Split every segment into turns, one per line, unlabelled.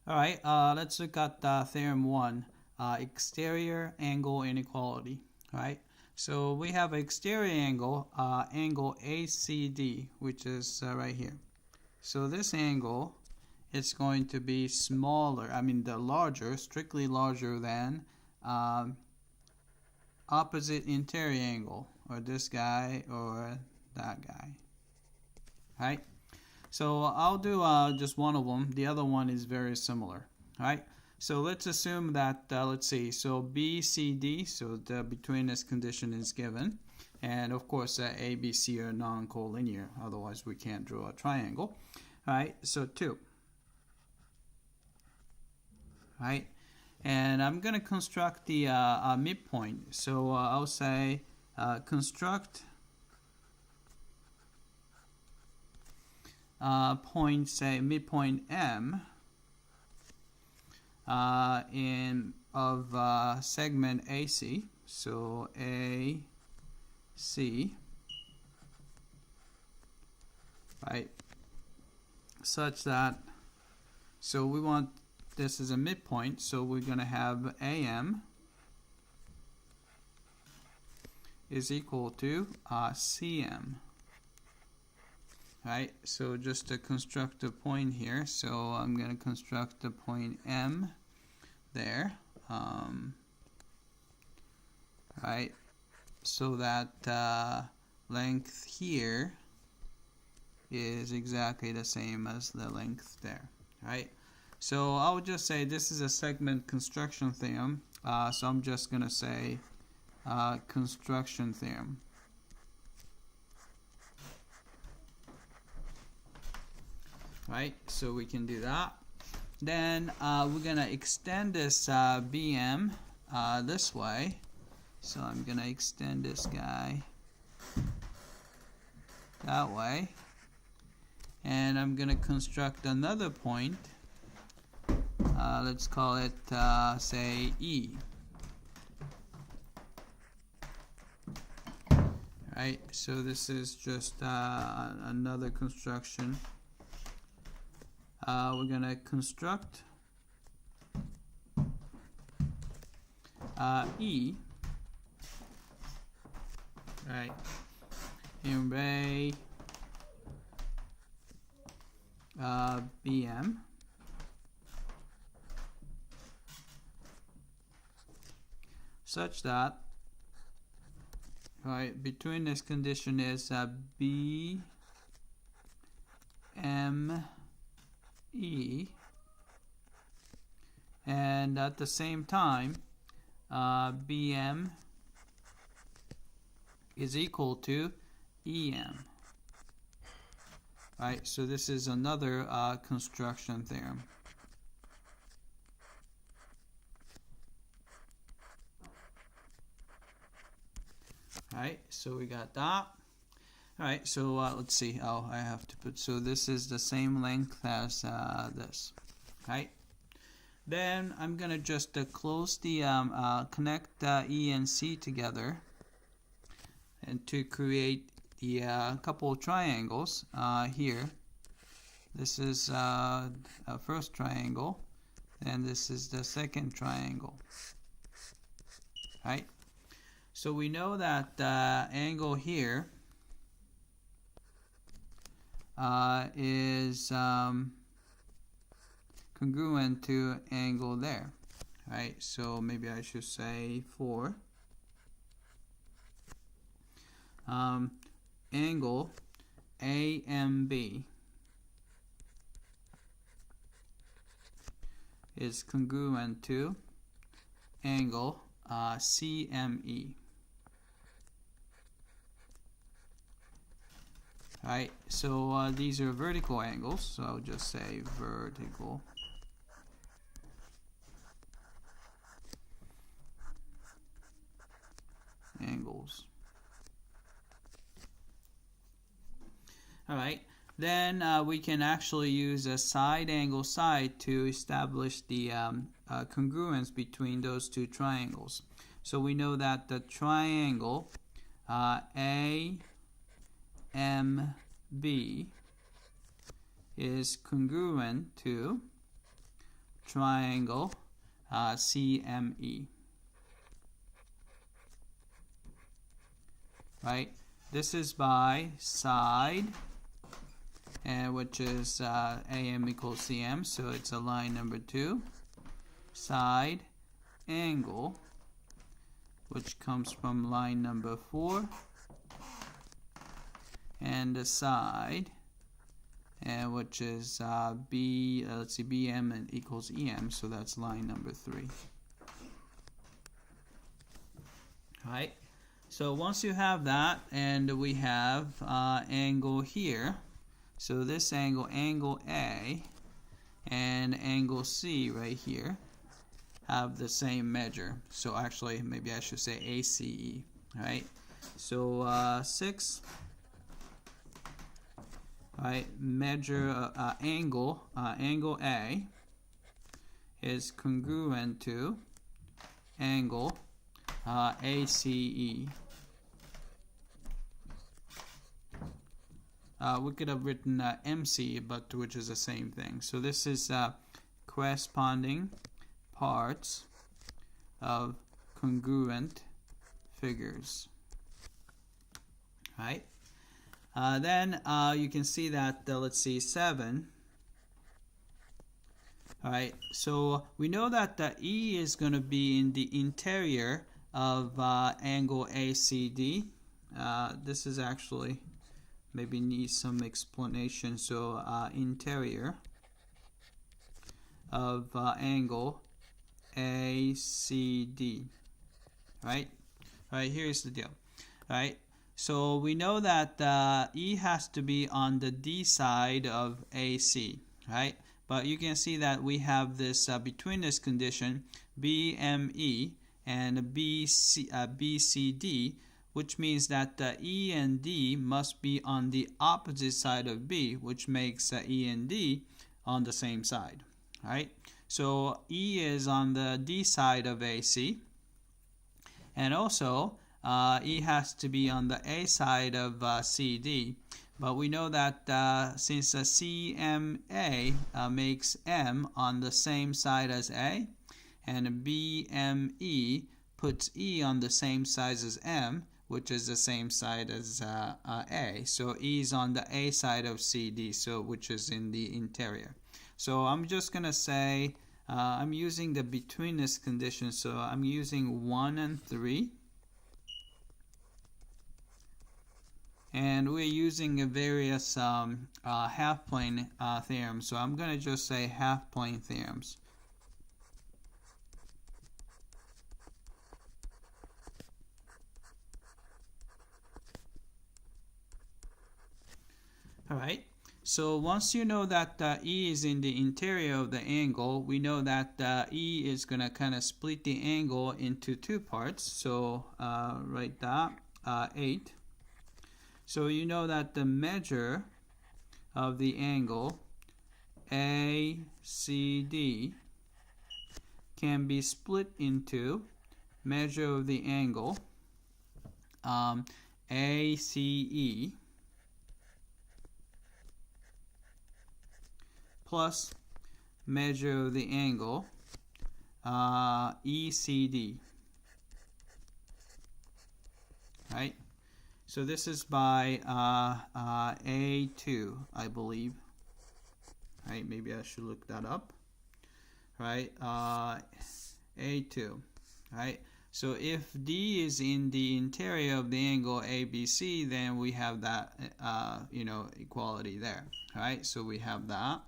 All right, let's look at Theorem 1, exterior angle inequality. All right, so we have exterior angle, angle ACD, which is right here. So this angle is going to be smaller, strictly larger than opposite interior angle, or this guy or that guy. All right. So I'll do just one of them. The other one is very similar. All right. So let's assume that, let's see, so BCD, so the betweenness condition is given. And of course, ABC are non-collinear, otherwise we can't draw a triangle. All right, so 2. All right, and I'm going to construct the midpoint. So I'll say construct point, say midpoint M in of segment AC, so AC, right, such that, so we want this is a midpoint, so we're going to have AM is equal to CM. Right, so just to construct a point here, so I'm going to construct the point M there, right, so that length here is exactly the same as the length there, right? So I'll just say this is a segment construction theorem, so I'm just going to say construction theorem. Right, so we can do that. Then we're going to extend this BM this way. So I'm going to extend this guy that way. And I'm going to construct another point. Let's call it, say, E. Right, so this is just another construction. We're going to construct E, right, in ray BM, such that, right, between this condition is B M E, and at the same time BM is equal to EM. Right, so this is another construction theorem. Alright, so we got that. Alright, so let's see. Oh, I have to put, so this is the same length as this. Right. Then I'm going to just close the, connect E and C together, and to create the couple of triangles here. This is a first triangle, and this is the second triangle. Right. So we know that angle here is congruent to angle there, right? So maybe I should say 4. Angle AMB is congruent to angle CME. Right, so these are vertical angles, so I'll just say vertical. Angles. Alright, then we can actually use a side angle side to establish the congruence between those two triangles. So we know that the triangle AMB is congruent to triangle CME. Right? This is by side, and which is AM equals CM, so it's a line number 2. Side angle, which comes from line number 4, and the side, and which is BM and equals EM, so that's line number 3. Right? So once you have that, and we have angle here, so this angle A, and angle C right here, have the same measure. So actually, maybe I should say ACE, right? So 6, right? Measure angle A is congruent to angle ACE. We could have written MC, but which is the same thing. So this is corresponding parts of congruent figures. Right? Then you can see that, let's see, 7. Alright, so we know that the E is going to be in the interior of angle ACD. This is actually maybe needs some explanation. So interior of angle ACD. Right? Alright, here's the deal. Right? So we know that E has to be on the D side of AC. Right? But you can see that we have this between this condition BME and BCD, which means that E and D must be on the opposite side of B, which makes E and D on the same side. Right? So E is on the D side of AC, and also E has to be on the A side of CD. But we know that since CMA makes M on the same side as A, and BME puts E on the same side as M, which is the same side as A. So E is on the A side of CD, so which is in the interior. So I'm just going to say, I'm using the betweenness condition, so I'm using 1 and 3. And we're using a various half-plane theorems. So I'm going to just say half-plane theorems. Alright, so once you know that E is in the interior of the angle, we know that E is going to kind of split the angle into 2 parts. So write that, 8. So you know that the measure of the angle ACD can be split into measure of the angle ACE plus measure of the angle ECD. Right? So this is by A2, I believe. Right? Maybe I should look that up. Right? A2. Right? So if D is in the interior of the angle ABC, then we have that, equality there. Right? So we have that.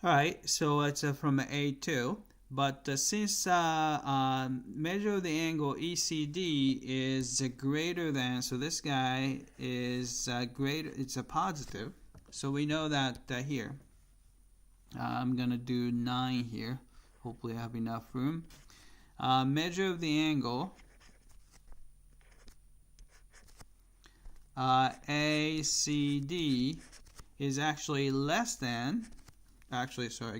Alright, so it's from A2. But since measure of the angle ECD is greater than, so this guy is greater, it's a positive. So we know that here. I'm going to do 9 here. Hopefully I have enough room. Measure of the angle ACD is actually less than,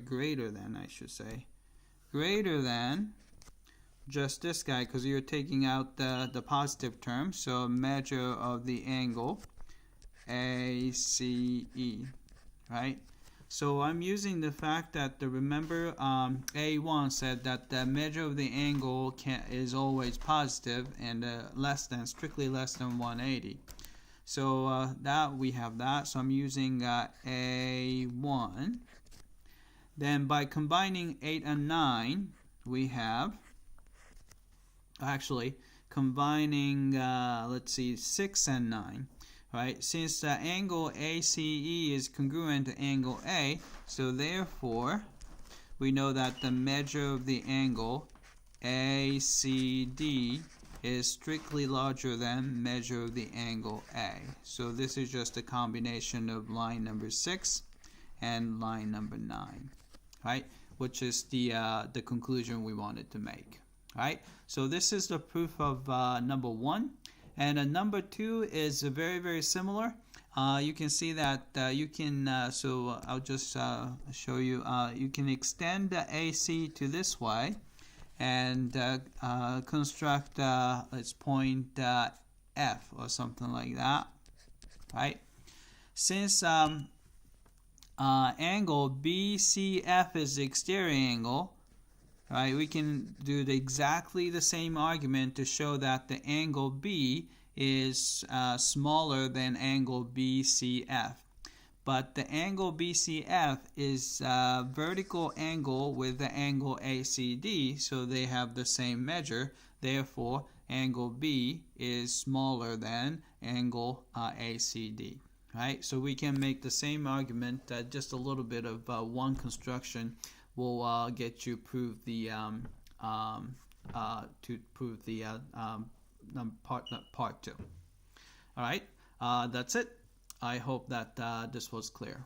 greater than, I should say. Greater than just this guy, because you're taking out the positive term. So measure of the angle ACE, right? So I'm using the fact that remember A1 said that the measure of the angle is always positive and strictly less than 180. So that we have that. So I'm using A1. Then by combining 8 and 9, we have actually combining let's see, 6 and 9. Right, since the angle ACE is congruent to angle A, so therefore we know that the measure of the angle ACD is strictly larger than measure of the angle A. So this is just a combination of line number 6 and line number 9, right? Which is the conclusion we wanted to make, right? So this is the proof of number 1. And number 2 is very, very similar. You can see that you can, so I'll just show you, you can extend the AC to this way and construct let's point F or something like that, right? Since angle BCF is the exterior angle, right, we can do exactly the same argument to show that the angle B is smaller than angle BCF. But the angle BCF is a vertical angle with the angle ACD, so they have the same measure. Therefore, angle B is smaller than angle ACD. Right? So we can make the same argument, just a little bit of one construction will get you prove the part 2. All right, that's it. I hope that this was clear.